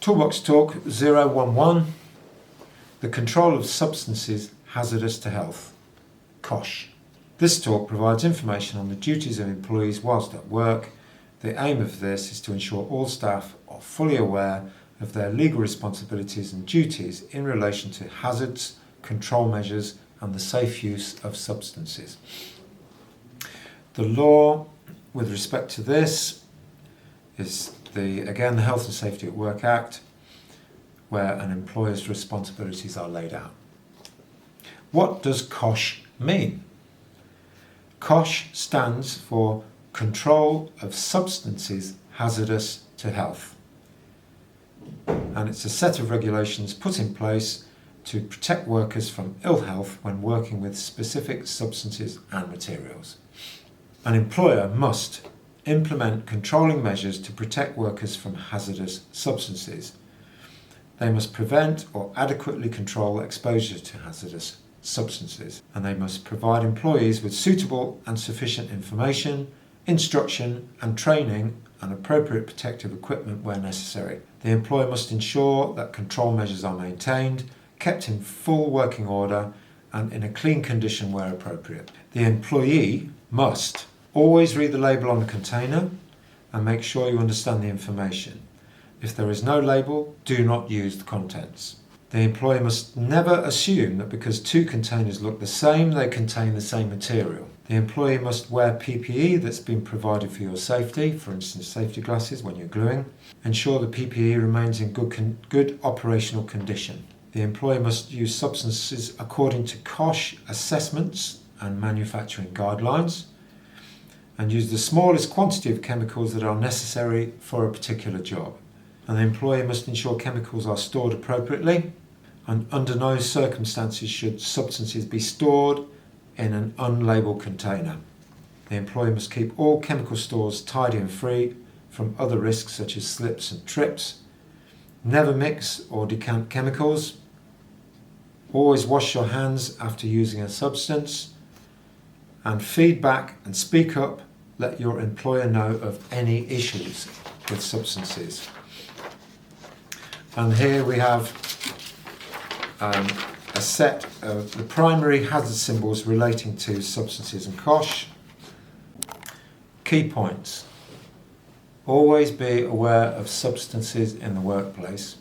Toolbox Talk 011, the control of substances hazardous to health, Coshh. This talk provides information on the duties of employees whilst at work. The aim of this is to ensure all staff are fully aware of their legal responsibilities and duties in relation to hazards, control measures and the safe use of substances. The law with respect to this is the Health and Safety at Work Act, where an employer's responsibilities are laid out. What does Coshh mean? Coshh stands for Control of Substances Hazardous to Health, and it's a set of regulations put in place to protect workers from ill health when working with specific substances and materials. An employer must implement controlling measures to protect workers from hazardous substances. They must prevent or adequately control exposure to hazardous substances, and they must provide employees with suitable and sufficient information, instruction and training and appropriate protective equipment where necessary. The employer must ensure that control measures are maintained, kept in full working order and in a clean condition where appropriate. The employee must always read the label on the container and make sure you understand the information. If there is no label, do not use the contents. The employer must never assume that because two containers look the same, they contain the same material. The employee must wear PPE that's been provided for your safety, for instance safety glasses when you're gluing. Ensure the PPE remains in good operational condition. The employer must use substances according to Coshh assessments and manufacturing guidelines, and use the smallest quantity of chemicals that are necessary for a particular job. And the employer must ensure chemicals are stored appropriately, and under no circumstances should substances be stored in an unlabelled container. The employer must keep all chemical stores tidy and free from other risks such as slips and trips. Never mix or decant chemicals. Always wash your hands after using a substance. And feedback and speak up. Let your employer know of any issues with substances. And here we have a set of the primary hazard symbols relating to substances and Coshh. Key points. Always be aware of substances in the workplace.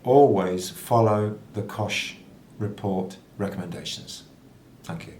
Always follow the Coshh report recommendations. Thank you.